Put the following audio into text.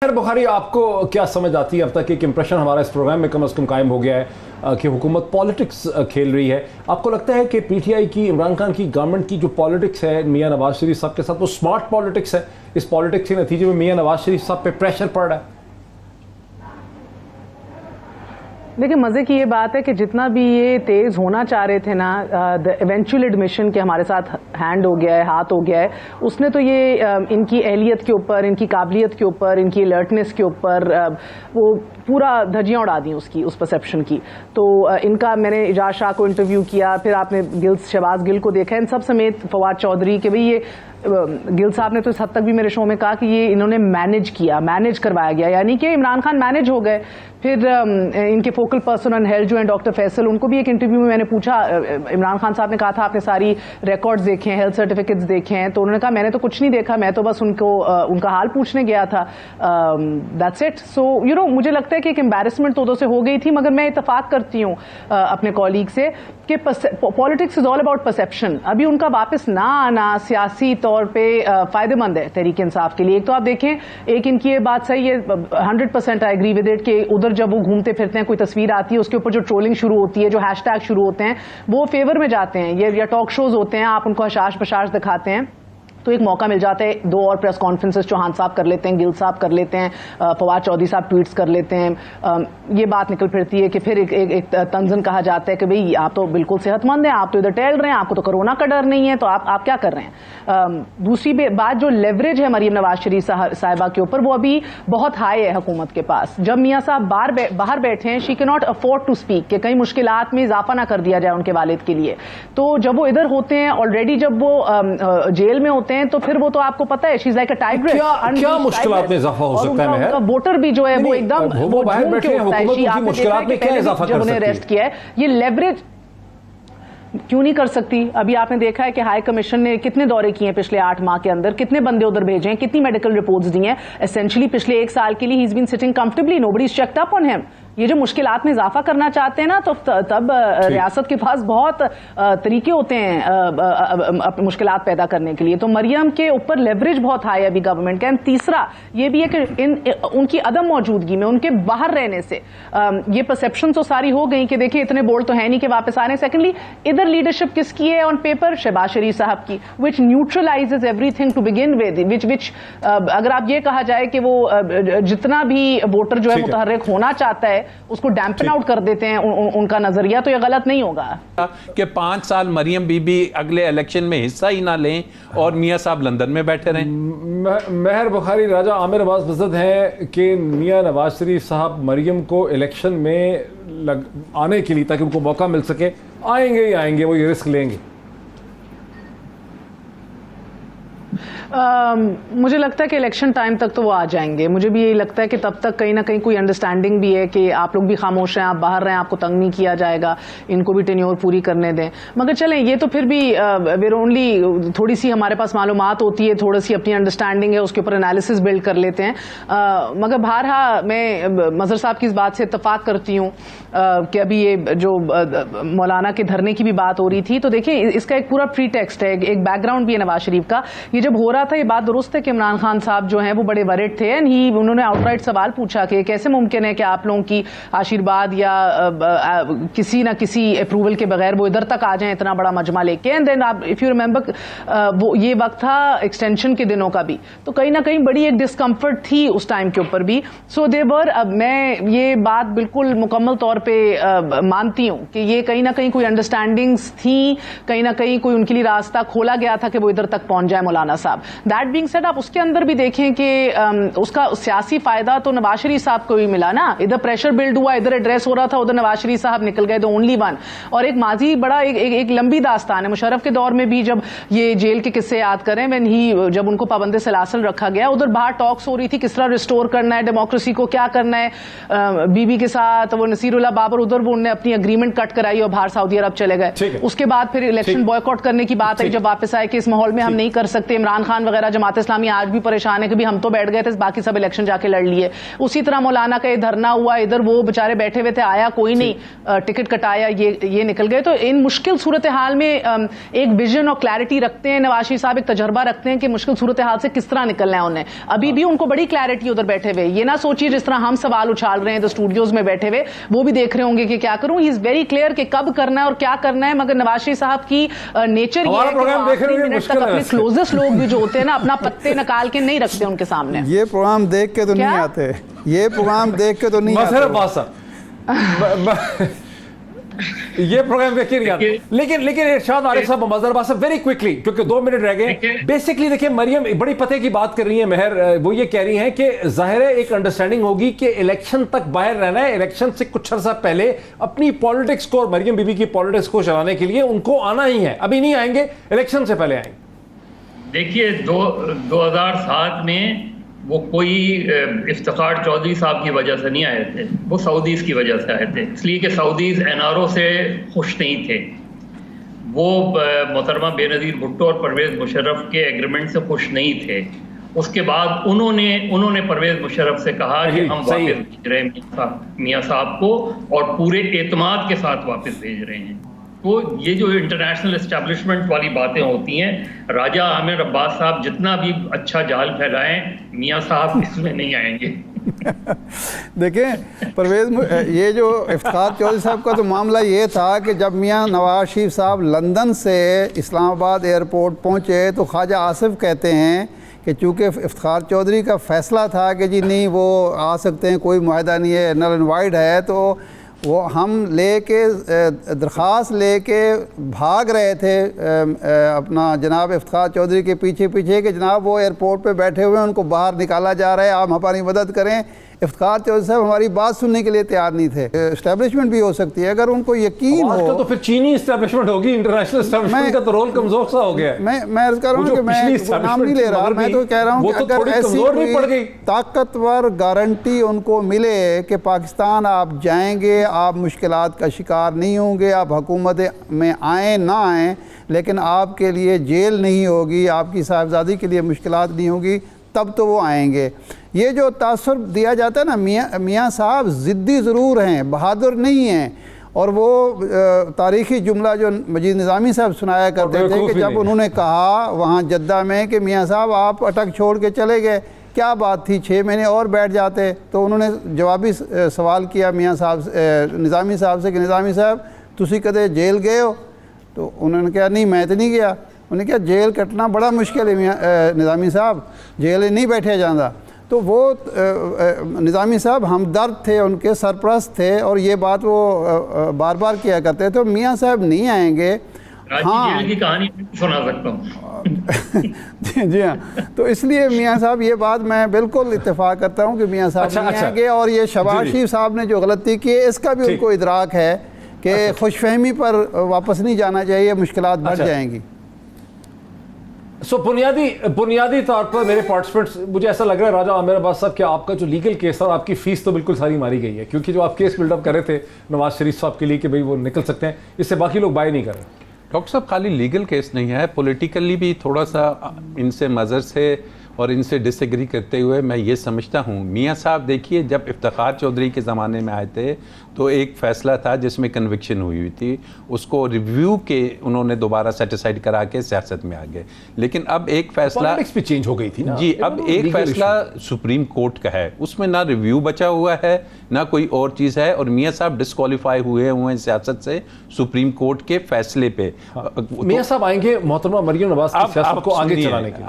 खैर बुखारी, आपको क्या समझ आती है? अब तक एक इंप्रेशन हमारा इस प्रोग्राम में कम से कम कायम हो गया है कि हुकूमत पॉलिटिक्स खेल रही है। आपको लगता है कि पीटीआई की, इमरान खान की गवर्नमेंट की जो पॉलिटिक्स है मियां नवाज शरीफ साहब के साथ, वो स्मार्ट पॉलिटिक्स है? इस पॉलिटिक्स के नतीजे में मियां नवाज शरीफ साहब पे प्रेशर पड़ रहा है? देखिए, मजे की ये बात है कि जितना भी ये तेज होना चाह रहे थे ना, द इवेंचुअल एडमिशन के हमारे साथ हैंड हो गया है, हाथ हो गया है, उसने तो ये इनकी अहलियत के ऊपर, इनकी काबिलियत के ऊपर, इनकी अलर्टनेस के ऊपर वो पूरा धज्जियां उड़ा दी उसकी, उस परसेप्शन की। तो इनका मैंने इजाज शाह को इंटरव्यू किया, फिर आपने शहबाज गिल को देखा, इन सब समेत फवाद चौधरी के, भाई ये गिल साहब ने तो इस हद तक भी मेरे शो में कहा कि ये इन्होंने मैनेज किया, मैनेज करवाया गया, यानी कि इमरान खान मैनेज हो गए। फिर इनके फोकल पर्सन ऑन हेल्थ जो हैं डॉक्टर फैसल, उनको भी एक इंटरव्यू में मैंने पूछा, इमरान खान साहब ने कहा था आपने सारी रिकॉर्ड्स देखे हैं, हेल्थ सर्टिफिकेट्स देखे हैं? तो उन्होंने कहा मैंने तो कुछ नहीं देखा, मैं तो बस उनको उनका हाल पूछने गया था, that's it. So you know, मुझे लगता है कि एक एम्बैरेसमेंट तो उधर से हो गई थी, मगर मैं इत्तेफाक करती हूँ अपने कॉलीग से कि politics is all about perception. अभी उनका वापस ना आना सियासी तौर पे फायदेमंद है तहरीक इंसाफ के लिए। एक तो आप देखें, एक इनकी ये बात सही है, 100% आई एग्री विद इट, कि उधर जब वो घूमते फिरते हैं, कोई तस्वीर आती है, उसके ऊपर जो ट्रोलिंग शुरू होती है, जो हैशटैग शुरू होते हैं, वो फेवर में जाते हैं। ये या टॉक शोज होते हैं, आप उनको हशाश बशाश दिखाते हैं तो एक मौका मिल जाता है, 2 और प्रेस कॉन्फ्रेंसेस चौहान साहब कर लेते हैं, गिल साहब कर लेते हैं, फवाद चौधरी साहब ट्वीट्स कर लेते हैं। ये बात निकल फिरती है कि फिर एक तंजन कहा जाता है कि भाई आप तो बिल्कुल सेहतमंद हैं, आप तो इधर टहल रहे हैं, आपको तो कोरोना का डर नहीं है, तो आप क्या कर रहे हैं? दूसरी बात, जो लेवरेज है मरीम नवाज शरीफ साहिबा के ऊपर, वो अभी बहुत हाई है हुकूमत के पास। जब मियाँ साहब बाहर बैठे हैं, she can not afford to speak कि कई मुश्किलात में इजाफा ना कर दिया जाए उनके वालिद के लिए। तो जब वो इधर होते हैं ऑलरेडी, जब वो जेल में होते हैं, तो फिर वो तो आपको पता है, she is like a tigress. क्या मुश्किलात में इजाफा हो सकता है? उनका वोटर भी जो है वो एकदम वो बाहर बैठे हैं, हुकूमत की मुश्किलात में क्या इजाफा कर सकती है? जब उन्हें अरेस्ट किया है, ये लेवरेज क्यों नहीं कर सकती? अभी आपने देखा है कि हाई कमीशन ने कितने दौरे किए हैं पिछले 8 माह के अंदर, कितने बंदे उधर भेजे हैं, कितनी मेडिकल रिपोर्ट्स दी हैं। एसेंशियली पिछले 1 साल के लिए ही is been sitting comfortably, nobody is checked up on him. ये जो मुश्किलात में इजाफा करना चाहते हैं ना, तो तब रियासत के पास बहुत तरीके होते हैं मुश्किलात पैदा करने के लिए। तो मरियम के ऊपर लेवरेज बहुत हाई है अभी गवर्नमेंट का। एंड तीसरा ये भी है कि उनकी अदम मौजूदगी में, उनके बाहर रहने से ये परसेप्शन तो सारी हो गई कि देखिए इतने बोल्ड तो है नहीं कि वापस आ रहे हैं। सेकेंडली, इधर लीडरशिप किसकी है ऑन पेपर? शहबाज शरीफ साहब की, which neutralises everything to begin with, which अगर आप ये कहा जाए कि वो जितना भी वोटर जो है मुतहर्रिक होना चाहता है उसको डैम्पन आउट कर देते हैं उनका नजरिया, तो ये गलत नहीं होगा कि 5 साल मरियम बीबी अगले इलेक्शन में हिस्सा ही ना लें और मियां साहब लंदन में बैठे रहें। महर बुखारी, राजा आमिर अब्बास मसद हैं कि मियां नवाज शरीफ साहब मरियम को इलेक्शन में आने के लिए, ताकि उनको मौका मिल सके, आएंगे ही आएंगे, वो ये रिस्क लेंगे? मुझे लगता है कि इलेक्शन टाइम तक तो वो आ जाएंगे। मुझे भी यही लगता है कि तब तक कहीं ना कहीं कोई अंडरस्टैंडिंग भी है कि आप लोग भी खामोश हैं, आप बाहर रहें, आपको तंग नहीं किया जाएगा, इनको भी टेन्योर पूरी करने दें। मगर चलें, ये तो फिर भी वेर ओनली थोड़ी सी हमारे पास मालूमात होती है, थोड़ी सी अपनी अंडरस्टैंडिंग है, उसके ऊपर एनालिसिस बिल्ड कर लेते हैं। मगर बहरहाल मैं मजहर साहब की इस बात से इत्तफाक करती हूँ कि अभी ये जो मौलाना के धरने की भी बात हो रही थी, तो देखिए इसका एक पूरा प्री टेक्स्ट है, एक बैकग्राउंड भी है नवाज शरीफ का। ये जब हो रहा था, ये बात दुरुस्त है कि इमरान खान साहब जो हैं वो बड़े वरिड थे, एंड उन्होंने आउटराइट सवाल पूछा कि कैसे मुमकिन है कि आप लोगों की आशीर्वाद या किसी ना किसी अप्रूवल के बगैर वो इधर तक आ जाएं, इतना बड़ा मजमा लेके। एंड देन आप, इफ यू रिमेंबर, वो ये वक्त था एक्सटेंशन के दिनों का भी, तो कहीं ना कहीं बड़ी एक डिस्कम्फर्ट थी उस टाइम के ऊपर भी। सो देवर, अब मैं ये बात बिल्कुल मुकम्मल तौर पर मानती हूँ कि ये कहीं ना कहीं कोई अंडरस्टैंडिंग्स थी, कहीं ना कहीं कोई उनके लिए रास्ता खोला गया था कि वो इधर तक पहुंच जाए मौलाना साहब। दैट बीइंग सेड, आप उसके अंदर भी देखें कि उसका सियासी फायदा तो नवाज शरीफ साहब को भी मिला ना। इधर प्रेशर बिल्ड हुआ, इधर एड्रेस हो रहा था, उधर नवाज शरीफ साहब निकल गए, द ओनली वन। और एक माजी बड़ा एक लंबी दास्तान है। मुशर्रफ के दौर में भी जब ये जेल के किस्से याद करें, व्हेन ही, जब उनको पाबंदे सलासल रखा गया, उधर बाहर टॉक्स हो रही थी किस तरह रिस्टोर करना है डेमोक्रेसी को, क्या करना है बीबी के साथ। वो नसीरुल्लाह बाबर, उधर वो उन्होंने अपनी अग्रीमेंट कट कराई और बाहर सऊदी अरब चले गए। उसके बाद फिर इलेक्शन बॉयकॉट करने की बात आई, जब वापस आए कि इस माहौल में हम नहीं कर सकते। इमरान खान खान वगैरह जमात इस्लामी आज भी परेशान है कि भी हम तो बैठ गए थे, बाकी सब इलेक्शन जाके लड़ लिए। उसी तरह मौलाना का ये धरना हुआ, इधर वो बेचारे बैठे हुए थे, आया कोई नहीं, टिकट कटाया, ये निकल गए। तो इन मुश्किल सूरत हाल में एक विजन और क्लैरिटी रखते हैं नवाज शरीफ साहब, एक तजर्बा रखते हैं कि मुश्किल सूरत हाल से किस तरह निकलना है उन्हें। अभी भी उनको बड़ी क्लैरिटी उधर बैठे हुए, ये ना सोचिए जिस तरह हम सवाल उछाल रहे हैं तो स्टूडियोज में बैठे हुए वो भी देख रहे होंगे कि क्या करूं। ही इज वेरी क्लियर कि कब करना है और क्या करना है। मगर नवाज शरीफ साहब की नेचर ये है कि आखिरी मिनट तक अपने क्लोजेस्ट लोग भी जो होते हैं ना अपना पत्ते निकाल के नहीं रखते उनके सामने। ये प्रोग्राम देख के तो नहीं आते, ये प्रोग्राम देख के तो नहीं आते, ये प्रोग्राम देख के नहीं आते। लेकिन इरशाद आरिफ साहब, मजहर अब्बास साहब, वेरी क्विकली क्योंकि 2 मिनट रह गए। बेसिकली देखिए, मरियम बड़ी पते की बात कर रही है, मेहर वो ये कह रही हैं कि जाहिर है एक अंडरस्टैंडिंग होगी कि इलेक्शन तक बाहर रहना है, इलेक्शन से कुछ अर्सा पहले अपनी पॉलिटिक्स को और मरियम बीबी की पॉलिटिक्स को चलाने के लिए उनको आना ही है। अभी नहीं आएंगे, इलेक्शन से पहले आएंगे। देखिए 2007 में वो कोई इफ्तिखार चौधरी साहब की वजह से नहीं आए थे, वो सऊदीज़ की वजह से आए थे, इसलिए कि सऊदीज़ एनआरओ से खुश नहीं थे। वो मोहतरमा बेनज़ीर भुट्टो और परवेज़ मुशर्रफ के एग्रीमेंट से खुश नहीं थे। उसके बाद उन्होंने परवेज़ मुशर्रफ से कहा कि हम वापस भेज रहे हैं मियाँ साहब को और पूरे एतमाद के साथ वापस भेज रहे हैं। तो ये जो इंटरनेशनल एस्टेब्लिशमेंट वाली बातें होती हैं, राजा आमिर अब्बास साहब जितना भी अच्छा जाल फैलाएं, मियाँ साहब इसमें नहीं आएंगे। देखें परवेज, ये जो इफ्तिखार चौधरी साहब का तो मामला ये था कि जब मियाँ नवाज शरीफ साहब लंदन से इस्लामाबाद एयरपोर्ट पहुँचे तो ख्वाजा आसिफ कहते हैं कि चूँकि इफ्तिखार चौधरी का फैसला था कि जी नहीं वो आ सकते हैं, कोई मुआहदा नहीं है, नल एंड वाइड है, तो वो हम लेके दरख्वास्त लेके भाग रहे थे अपना जनाब इफ्तिखार चौधरी के पीछे कि जनाब वो एयरपोर्ट पे बैठे हुए हैं, उनको बाहर निकाला जा रहा है, आप हमारी मदद करें। इफ्तिखार चौधरी साहब हमारी बात सुनने के लिए तैयार नहीं थे। एस्टेब्लिशमेंट भी हो सकती है अगर उनको यकीन हो तो फिर चीनी एस्टेब्लिशमेंट होगी, इंटरनेशनल एस्टेब्लिशमेंट का तो रोल कमजोर सा हो गया है। मैं अर्ज कर रहा हूँ कि मैं नाम नहीं ले रहा, मैं तो कह रहा हूँ कि अगर ऐसी कोई ताकतवर गारंटी उनको मिले कि पाकिस्तान आप जाएंगे, आप मुश्किलात का शिकार नहीं होंगे, आप हुकूमत में आएँ ना आएँ, लेकिन आपके लिए जेल नहीं होगी, आपकी साहबजादी के लिए मुश्किलात नहीं होगी, तब तो वो आएंगे। ये जो तासुर दिया जाता है ना, मियाँ साहब ज़िद्दी ज़रूर हैं, बहादुर नहीं हैं। और वो तारीख़ी जुमला जो मजीद निज़ामी साहब सुनाया करते थे कि जब उन्होंने कहा वहाँ जद्दा में कि मियाँ साहब आप अटक छोड़ के चले गए, क्या बात थी, 6 महीने और बैठ जाते, तो उन्होंने जवाबी सवाल किया मियाँ साहब निज़ामी साहब से कि निज़ामी साहब तुसी कदे जेल गए हो? तो उन्होंने कहा नहीं मैं तो नहीं गया। उन्होंने कहा जेल कटना बड़ा मुश्किल है मियाँ निज़ामी साहब, जेल नहीं बैठे जाता। तो वो निज़ामी साहब हमदर्द थे, उनके सरपरस्त थे और ये बात वो बार बार किया करते थे। तो मियाँ साहब नहीं आएंगे। हाँ, जेल की कहानी सुना सकता हूँ। जी हाँ, तो इसलिए मियाँ साहब ये बात मैं बिल्कुल इत्तेफाक करता हूँ कि मियाँ साहब नहीं आएंगे। और ये शहबाज शरीफ साहब ने जो गलती की है इसका भी उनको इदराक है कि खुशफहमी पर वापस नहीं जाना चाहिए, मुश्किलात बढ़ जाएंगी। सो बुनियादी तौर पर मेरे पार्टिसिपेंट्स, मुझे ऐसा लग रहा है राजा आमिर अब्बास साहब कि आपका जो लीगल केस था, आपकी फीस तो बिल्कुल सारी मारी गई है, क्योंकि जो आप केस बिल्डअप कर रहे थे नवाज शरीफ साहब के लिए कि भाई वो निकल सकते हैं, इससे बाकी लोग बाय नहीं कर रहे। डॉक्टर साहब खाली लीगल केस नहीं है, पॉलिटिकली भी थोड़ा सा इनसे मज़र से और इनसे डिसएग्री करते हुए मैं ये समझता हूँ। मियाँ साहब देखिए, जब इफ्तिखार चौधरी के ज़माने में आए थे तो एक फ़ैसला था जिसमें कन्विक्शन हुई थी, उसको रिव्यू के उन्होंने दोबारा सेटिसाइड करा के सियासत में आ गए। लेकिन अब एक फ़ैसला भी चेंज हो गई थी ना। जी, अब एक फ़ैसला सुप्रीम कोर्ट का है, उसमें ना रिव्यू बचा हुआ है ना कोई और चीज़ है, और मियाँ साहब डिस्क्वालीफाई हुए हैं सियासत से सुप्रीम कोर्ट के फैसले पे। मियाँ साहब आएंगे मोहतरमा मरियम नवाज की सियासत को आगे चलाने के लिए।